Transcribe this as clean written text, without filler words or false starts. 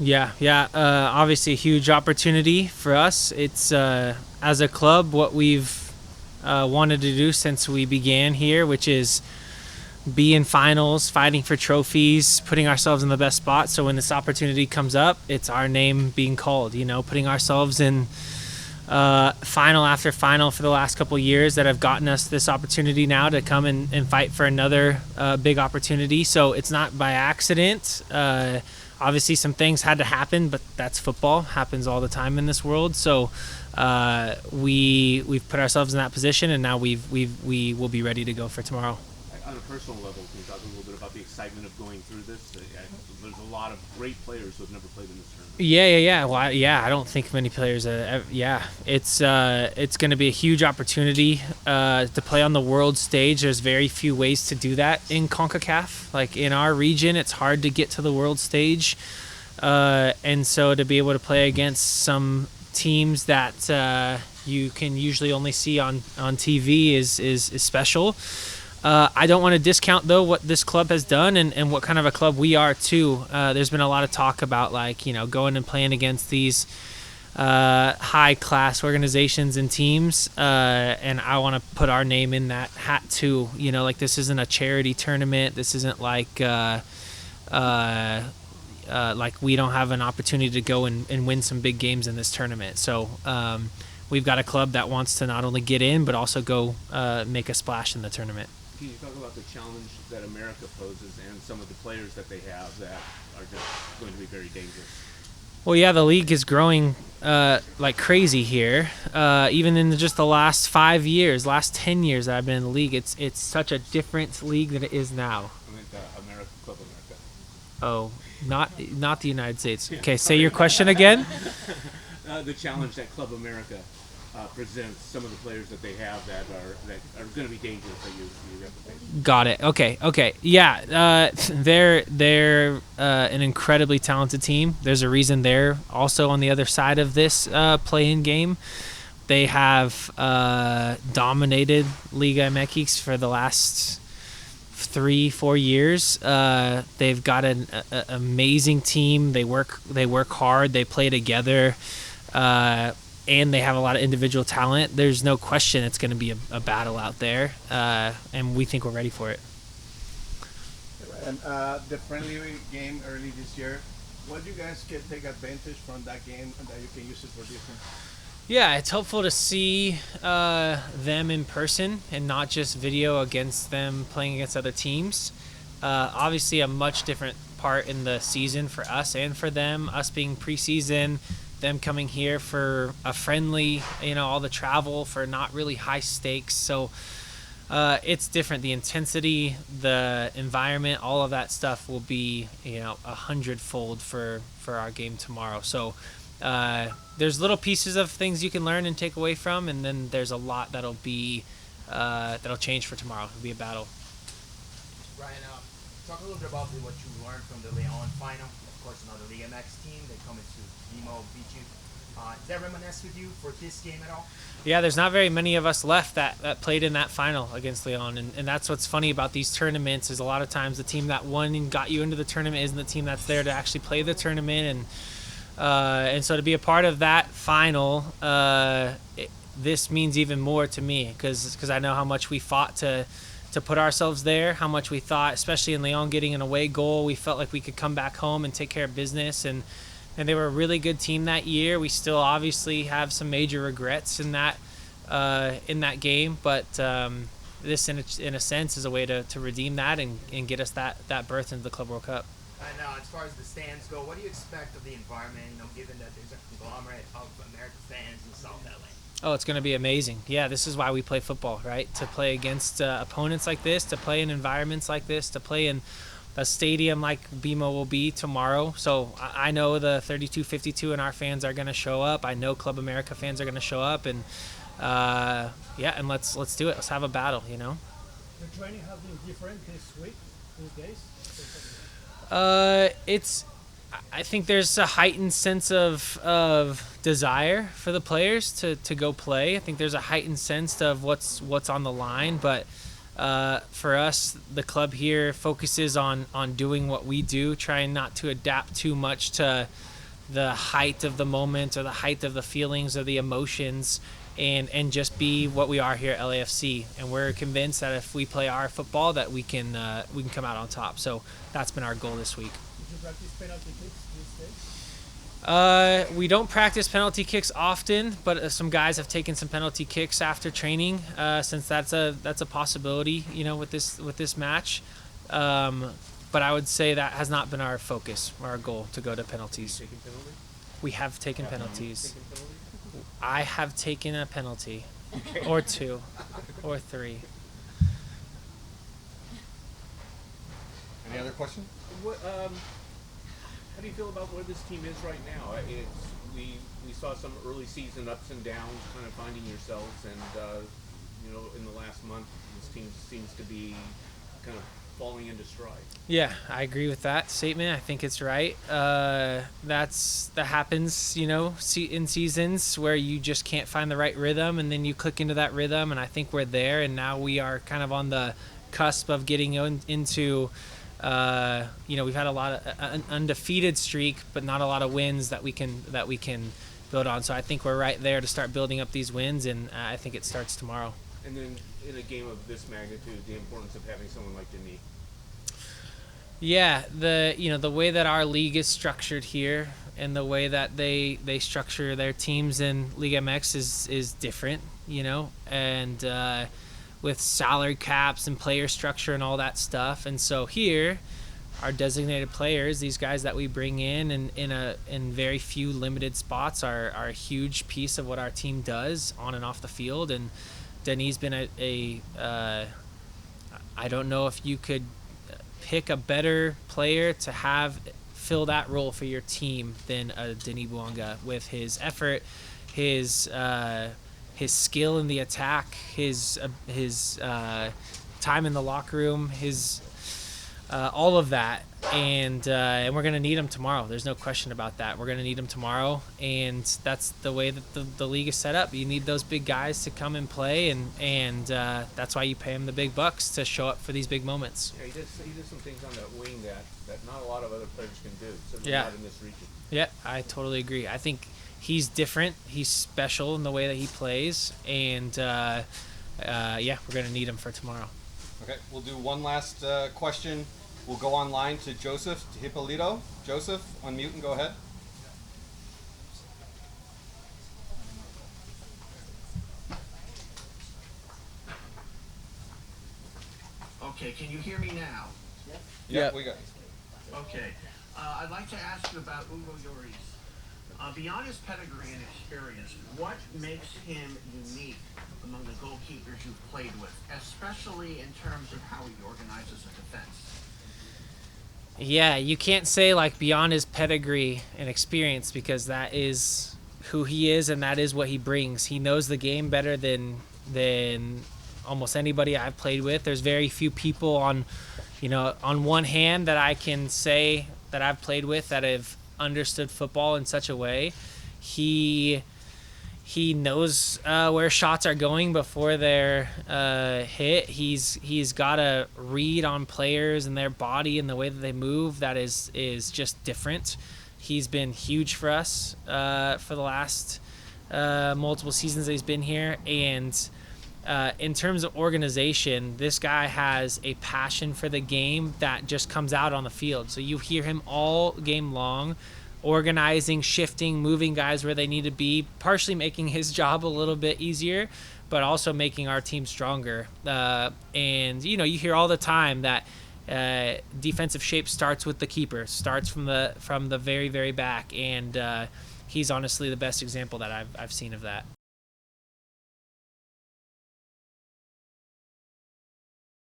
Yeah. Obviously, a huge opportunity for us. It's as a club what we've wanted to do since we began here, which is be in finals, fighting for trophies, putting ourselves in the best spot. So when this opportunity comes up, it's our name being called. Putting ourselves in final after final for the last couple of years that have gotten us this opportunity now to come and fight for another big opportunity. So it's not by accident. Obviously, some things had to happen, but that's football. Happens all the time in this world. So we've put ourselves in that position, and now we will be ready to go for tomorrow. On a personal level, can you talk a little bit about the excitement of going through this? There's a lot of great players who have never played in this tournament. Yeah. Well, I don't think many players. It's going to be a huge opportunity to play on the world stage. There's very few ways to do that in CONCACAF. Like in our region, it's hard to get to the world stage, and so to be able to play against some teams that you can usually only see on TV is special. I don't want to discount, though, what this club has done and what kind of a club we are, too. There's been a lot of talk about, going and playing against these high-class organizations and teams, and I want to put our name in that hat, too. This isn't a charity tournament. This isn't like we don't have an opportunity to go and win some big games in this tournament. So we've got a club that wants to not only get in, but also go make a splash in the tournament. Can you talk about the challenge that America poses and some of the players that they have that are just going to be very dangerous? Well, yeah, the league is growing like crazy here. Even in just the last 5 years, last 10 years that I've been in the league, it's such a different league than it is now. I mean, Club America. Oh, not the United States. Okay, say your question again. The challenge that Club America presents, some of the players that they have that are going to be dangerous that you have to face. Got it. Okay. Yeah, they're an incredibly talented team. There's a reason they're also on the other side of this play-in game. They have dominated Liga MX for the last 3-4 years. They've got an amazing team. They work hard. They play together. And they have a lot of individual talent. There's no question it's going to be a battle out there, and we think we're ready for it. And the friendly game early this year, what you guys can take advantage from that game and that you can use it for different? Yeah, it's helpful to see them in person and not just video against them playing against other teams. Obviously, a much different part in the season for us and for them, us being preseason, them coming here for a friendly, all the travel for not really high stakes. So it's different. The intensity, the environment, all of that stuff will be, 100-fold for our game tomorrow. So there's little pieces of things you can learn and take away from, and then there's a lot that'll change for tomorrow. It'll be a battle. Ryan, talk a little bit about what you learned from the Leon final. Of course, another Liga MX team. They come into BMO, beat you. Does that reminisce with you for this game at all? Yeah, there's not very many of us left that played in that final against Leon, and that's what's funny about these tournaments is a lot of times the team that won and got you into the tournament isn't the team that's there to actually play the tournament, and so to be a part of that final, this means even more to me because I know how much we fought to put ourselves there, how much we thought, especially in Leon getting an away goal, we felt like we could come back home and take care of business, and they were a really good team that year. We still obviously have some major regrets in that game, but this in a sense is a way to redeem that and get us that berth into the Club World Cup. And as far as the stands go, what do you expect of the environment, given that there's a conglomerate of American fans in South LA? Oh, it's going to be amazing. Yeah, this is why we play football, right? To play against opponents like this, to play in environments like this, to play in a stadium like BMO will be tomorrow. So I know the 3252 and our fans are going to show up. I know Club America fans are going to show up, and and let's do it. Let's have a battle. The training has been different these days. I think there's a heightened sense of desire for the players to go play. I think there's a heightened sense of what's on the line, but For us, the club here focuses on doing what we do, trying not to adapt too much to the height of the moment or the height of the feelings or the emotions, and just be what we are here at LAFC. And we're convinced that if we play our football, that we can come out on top. So that's been our goal this week. Did you practice penalty kicks these days? We don't practice penalty kicks often, but some guys have taken some penalty kicks after training, since that's a possibility, with this match. But I would say that has not been our focus or our goal to go to penalties. Taking penalty? We have taken penalties. Taking penalty? I have taken a penalty, or two, or three. Any other questions? What, how do you feel about where this team is right now? We saw some early season ups and downs, kind of finding yourselves, and in the last month, this team seems to be kind of falling into stride. Yeah, I agree with that statement. I think it's right. That happens, in seasons where you just can't find the right rhythm, and then you click into that rhythm, and I think we're there, and now we are kind of on the cusp of getting into. We've had a lot of an undefeated streak, but not a lot of wins that we can build on. So I think we're right there to start building up these wins, and I think it starts tomorrow. And then in a game of this magnitude, the importance of having someone like Denis. Yeah, the way that our league is structured here, and the way that they structure their teams in Liga MX is different, and with salary caps and player structure and all that stuff. And so here, our designated players, these guys that we bring in and in very few limited spots, are a huge piece of what our team does on and off the field. And Denis been I don't know if you could pick a better player to have fill that role for your team than Denis Bouanga, with his effort, his skill in the attack, his time in the locker room, his all of that, and we're gonna need him tomorrow. There's no question about that. We're gonna need him tomorrow, and that's the way that the league is set up. You need those big guys to come and play, and that's why you pay him the big bucks to show up for these big moments. Yeah, he did some things on that wing that not a lot of other players can do. Certainly Yeah. not in this region. Yeah, I totally agree. I think he's different. He's special in the way that he plays, and we're gonna need him for tomorrow. Okay, we'll do one last question. We'll go online to Joseph Hippolito. Joseph, unmute and go ahead. Okay, can you hear me now? Yeah, we got. Okay. I'd like to ask you about Hugo Lloris. Beyond his pedigree and experience, what makes him unique among the goalkeepers you've played with, especially in terms of how he organizes a defense? Yeah, you can't say beyond his pedigree and experience, because that is who he is and that is what he brings. He knows the game better than almost anybody I've played with. There's very few people on one hand that I can say that I've played with that have understood football in such a way. He knows where shots are going before they're hit. He's got a read on players and their body and the way that they move that is just different. He's been huge for us for the last multiple seasons that he's been here. And in terms of organization, this guy has a passion for the game that just comes out on the field. So you hear him all game long, organizing, shifting, moving guys where they need to be, partially making his job a little bit easier, but also making our team stronger. And you hear all the time that defensive shape starts with the keeper, starts from the very, very back, and he's honestly the best example that I've seen of that.